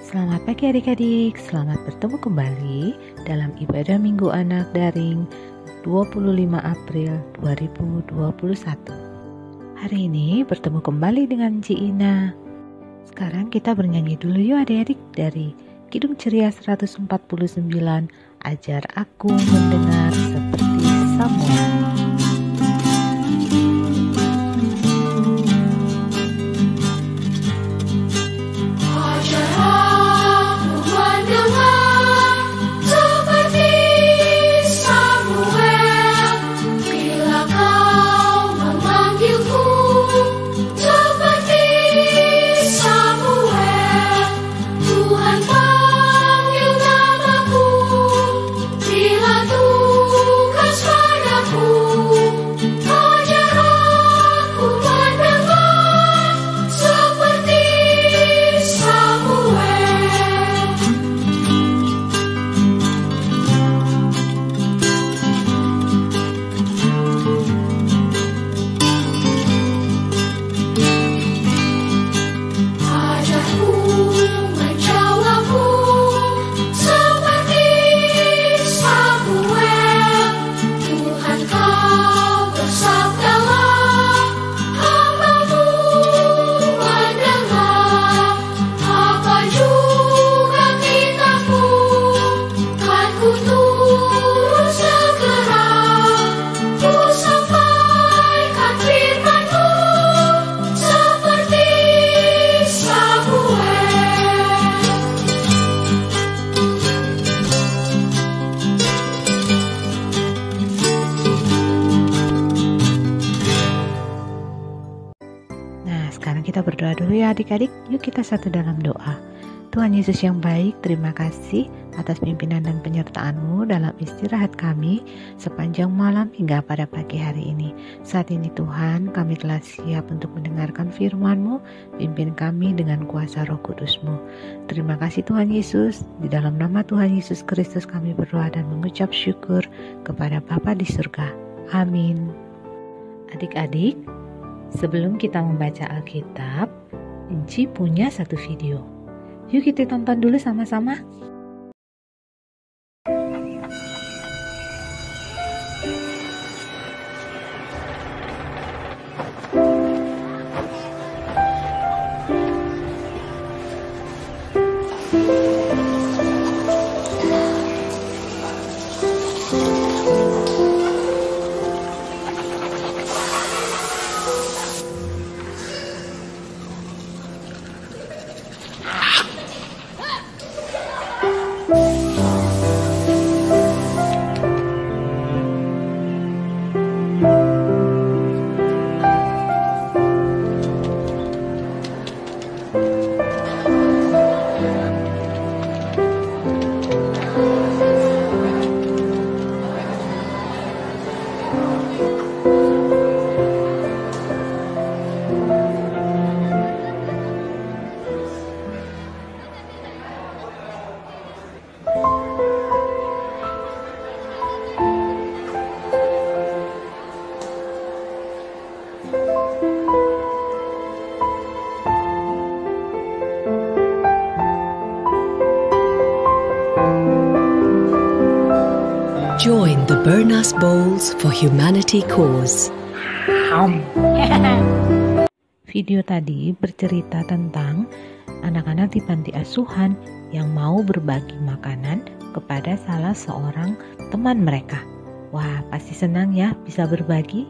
Selamat pagi adik-adik, selamat bertemu kembali dalam ibadah Minggu Anak Daring 25 April 2021. Hari ini bertemu kembali dengan Ci Ina. Sekarang kita bernyanyi dulu yuk adik-adik dari Kidung Ceria 149, Ajar Aku Mendengar Seperti Samuel. Sekarang kita berdoa dulu ya adik-adik. Yuk kita satu dalam doa. Tuhan Yesus yang baik, terima kasih atas pimpinan dan penyertaan-Mu dalam istirahat kami sepanjang malam hingga pada pagi hari ini. Saat ini Tuhan, kami telah siap untuk mendengarkan firman-Mu. Pimpin kami dengan kuasa Roh Kudus-Mu. Terima kasih Tuhan Yesus. Di dalam nama Tuhan Yesus Kristus kami berdoa dan mengucap syukur kepada Bapa di surga. Amin. Adik-adik, sebelum kita membaca Alkitab, Enci punya satu video. Yuk kita tonton dulu sama-sama. Join the Bernas Bowls for Humanity Cause. Video tadi bercerita tentang anak-anak di panti asuhan yang mau berbagi makanan kepada salah seorang teman mereka. Wah, pasti senang ya bisa berbagi.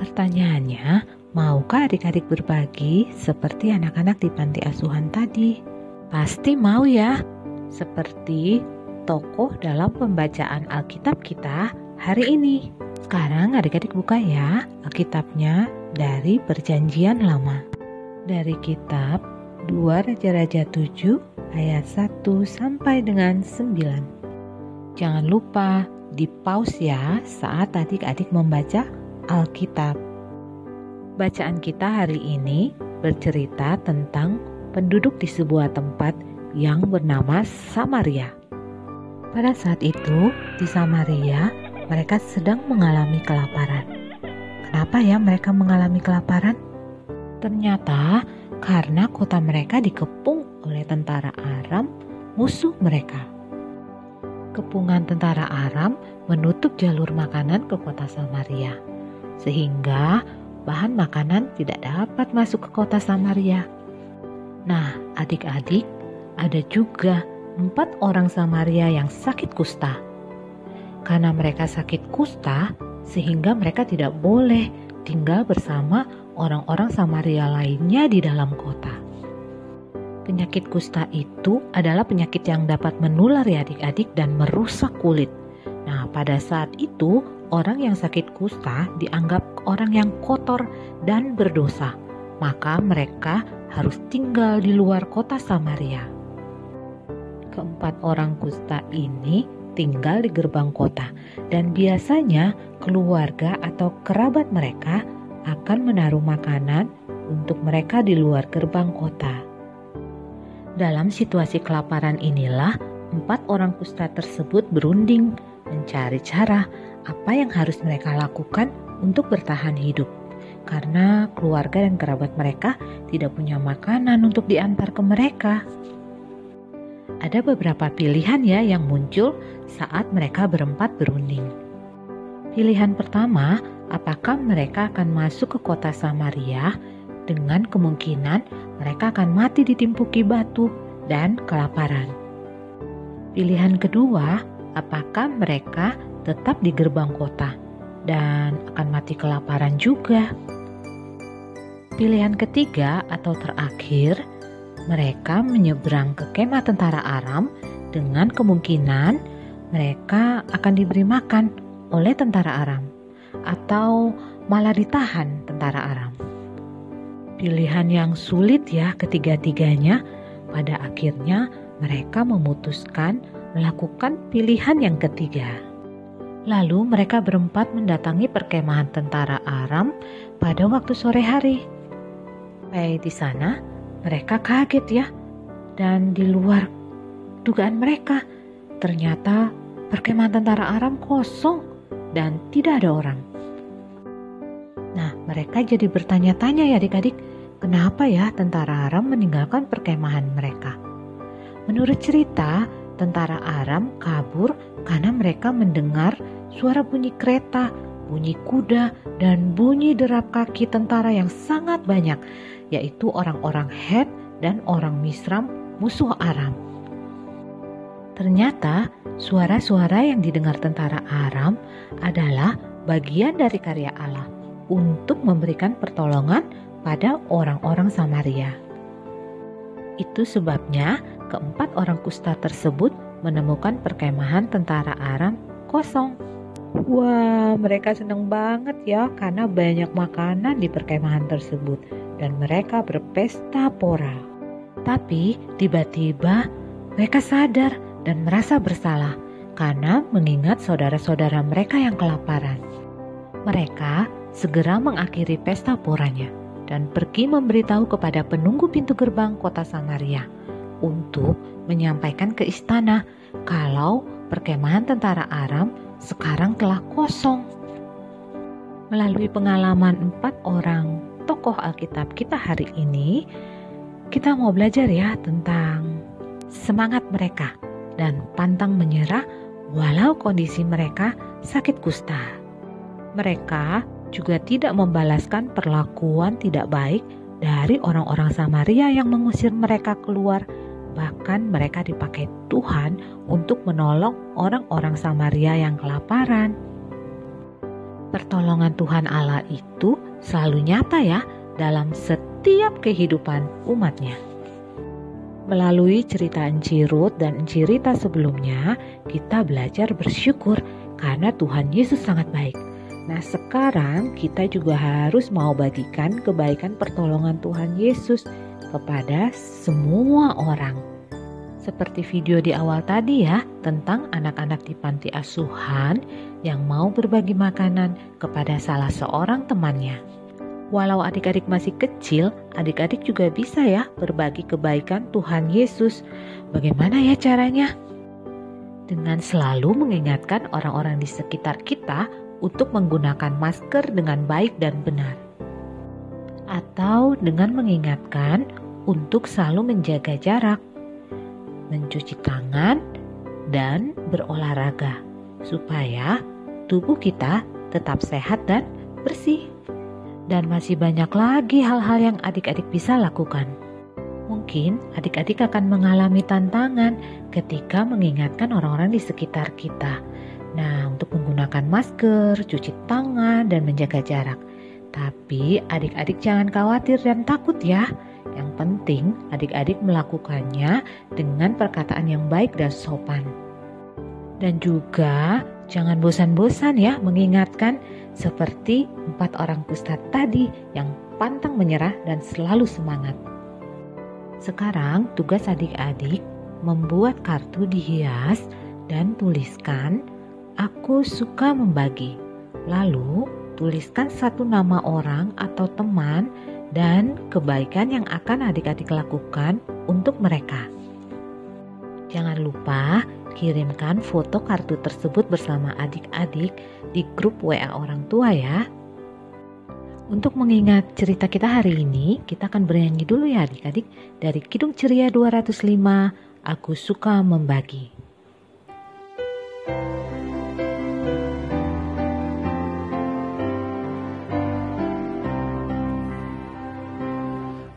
Pertanyaannya, maukah adik-adik berbagi seperti anak-anak di panti asuhan tadi? Pasti mau ya, seperti tokoh dalam pembacaan Alkitab kita hari ini. Sekarang adik-adik buka ya Alkitabnya dari Perjanjian Lama. Dari kitab 2 Raja-Raja 7 ayat 1 sampai dengan 9. Jangan lupa di pause ya saat adik-adik membaca Alkitab. Bacaan kita hari ini bercerita tentang penduduk di sebuah tempat yang bernama Samaria. Pada saat itu, di Samaria, mereka sedang mengalami kelaparan. Kenapa ya mereka mengalami kelaparan? Ternyata karena kota mereka dikepung oleh tentara Aram, musuh mereka. Kepungan tentara Aram menutup jalur makanan ke kota Samaria, sehingga bahan makanan tidak dapat masuk ke kota Samaria. Nah, adik-adik, ada juga 4 orang Samaria yang sakit kusta. Karena mereka sakit kusta, sehingga mereka tidak boleh tinggal bersama orang-orang Samaria lainnya di dalam kota. Penyakit kusta itu adalah penyakit yang dapat menular ya adik-adik dan merusak kulit. Nah, pada saat itu orang yang sakit kusta dianggap orang yang kotor dan berdosa. Maka mereka harus tinggal di luar kota Samaria. Keempat orang kusta ini tinggal di gerbang kota, dan biasanya keluarga atau kerabat mereka akan menaruh makanan untuk mereka di luar gerbang kota. Dalam situasi kelaparan inilah 4 orang kusta tersebut berunding mencari cara apa yang harus mereka lakukan untuk bertahan hidup, karena keluarga dan kerabat mereka tidak punya makanan untuk diantar ke mereka. Ada beberapa pilihan ya yang muncul saat mereka berempat berunding. Pilihan pertama, apakah mereka akan masuk ke kota Samaria dengan kemungkinan mereka akan mati ditimpuki batu dan kelaparan. Pilihan kedua, apakah mereka tetap di gerbang kota dan akan mati kelaparan juga. Pilihan ketiga atau terakhir, mereka menyeberang ke kemah tentara Aram dengan kemungkinan mereka akan diberi makan oleh tentara Aram atau malah ditahan tentara Aram. Pilihan yang sulit ya ketiga-tiganya. Pada akhirnya mereka memutuskan melakukan pilihan yang ketiga. Lalu mereka berempat mendatangi perkemahan tentara Aram pada waktu sore hari. Di sana mereka kaget ya, dan di luar dugaan mereka, ternyata perkemahan tentara Aram kosong dan tidak ada orang. Nah, mereka jadi bertanya-tanya ya adik-adik, kenapa ya tentara Aram meninggalkan perkemahan mereka? Menurut cerita, tentara Aram kabur karena mereka mendengar suara bunyi kereta, bunyi kuda, dan bunyi derap kaki tentara yang sangat banyak, yaitu orang-orang Het dan orang Misram, musuh Aram. Ternyata suara-suara yang didengar tentara Aram adalah bagian dari karya Allah untuk memberikan pertolongan pada orang-orang Samaria. Itu sebabnya keempat orang kusta tersebut menemukan perkemahan tentara Aram kosong. Wah, mereka senang banget ya karena banyak makanan di perkemahan tersebut dan mereka berpesta pora. Tapi tiba-tiba mereka sadar dan merasa bersalah karena mengingat saudara-saudara mereka yang kelaparan. Mereka segera mengakhiri pesta poranya dan pergi memberitahu kepada penunggu pintu gerbang kota Samaria untuk menyampaikan ke istana kalau perkemahan tentara Aram sekarang telah kosong. Melalui pengalaman 4 orang tokoh Alkitab kita hari ini, kita mau belajar ya tentang semangat mereka dan pantang menyerah walau kondisi mereka sakit kusta. Mereka juga tidak membalaskan perlakuan tidak baik dari orang-orang Samaria yang mengusir mereka keluar. Bahkan mereka dipakai Tuhan untuk menolong orang-orang Samaria yang kelaparan. Pertolongan Tuhan Allah itu selalu nyata ya dalam setiap kehidupan umatnya. Melalui cerita Enci Rut dan Enci Rita sebelumnya, kita belajar bersyukur karena Tuhan Yesus sangat baik. Nah, sekarang kita juga harus mau bagikan kebaikan pertolongan Tuhan Yesus kepada semua orang. Seperti video di awal tadi ya, tentang anak-anak di panti asuhan yang mau berbagi makanan kepada salah seorang temannya. Walau adik-adik masih kecil, adik-adik juga bisa ya berbagi kebaikan Tuhan Yesus. Bagaimana ya caranya? Dengan selalu mengingatkan orang-orang di sekitar kita untuk menggunakan masker dengan baik dan benar. Atau dengan mengingatkan untuk selalu menjaga jarak mencuci tangan, dan berolahraga supaya tubuh kita tetap sehat dan bersih. Dan masih banyak lagi hal-hal yang adik-adik bisa lakukan. Mungkin adik-adik akan mengalami tantangan ketika mengingatkan orang-orang di sekitar kita. Nah, untuk menggunakan masker, cuci tangan, dan menjaga jarak. Tapi adik-adik jangan khawatir dan takut ya. Yang penting adik-adik melakukannya dengan perkataan yang baik dan sopan. Dan juga jangan bosan-bosan ya mengingatkan seperti 4 orang ustadz tadi yang pantang menyerah dan selalu semangat. Sekarang tugas adik-adik membuat kartu dihias dan tuliskan "Aku suka membagi". Lalu tuliskan 1 nama orang atau teman dan kebaikan yang akan adik-adik lakukan untuk mereka. Jangan lupa kirimkan foto kartu tersebut bersama adik-adik di grup WA orang tua ya. Untuk mengingat cerita kita hari ini, kita akan bernyanyi dulu ya adik-adik dari Kidung Ceria 205, Aku Suka Membagi.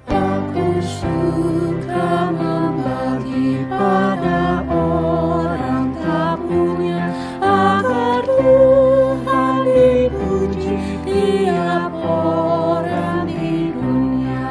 Aku suka membagi pada orang tak punya, agar Tuhan dipuji tiap orang di dunia.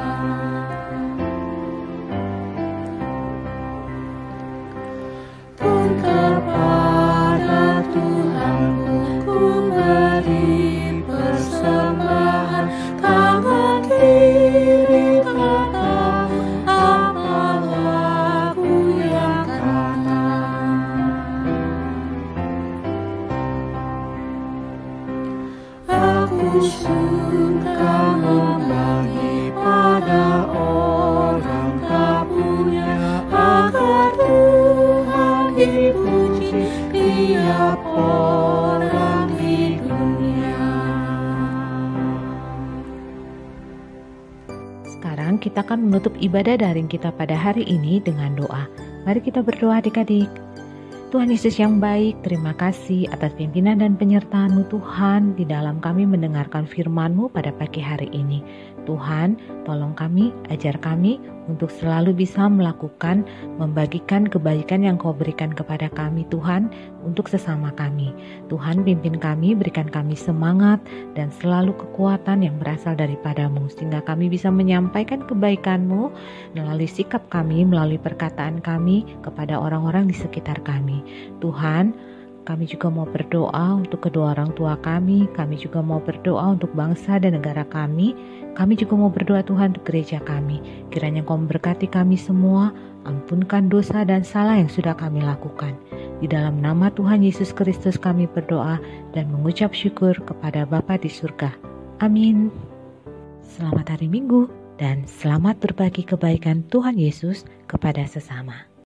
Pun kepada Tuhanku ku beri persembahan, tangan kiri tak tahu apa laku yang kanan. Aku suka membagi pada orang tak punya, agar Tuhan dipuji tiap orang di dunia. Sekarang kita akan menutup ibadah daring kita pada hari ini dengan doa. Mari kita berdoa adik-adik. Tuhan Yesus yang baik, terima kasih atas pimpinan dan penyertaan-Mu Tuhan di dalam kami mendengarkan firman-Mu pada pagi hari ini. Tuhan, tolong kami, ajar kami untuk selalu bisa melakukan, membagikan kebaikan yang Kau berikan kepada kami Tuhan untuk sesama kami. Tuhan, pimpin kami, berikan kami semangat dan selalu kekuatan yang berasal daripada-Mu, sehingga kami bisa menyampaikan kebaikan-Mu melalui sikap kami, melalui perkataan kami kepada orang-orang di sekitar kami. Tuhan, kami juga mau berdoa untuk kedua orang tua kami juga mau berdoa untuk bangsa dan negara kami juga mau berdoa Tuhan untuk gereja kami. Kiranya Kau memberkati kami semua, ampunkan dosa dan salah yang sudah kami lakukan. Di dalam nama Tuhan Yesus Kristus kami berdoa dan mengucap syukur kepada Bapa di surga. Amin. Selamat hari Minggu dan selamat berbagi kebaikan Tuhan Yesus kepada sesama.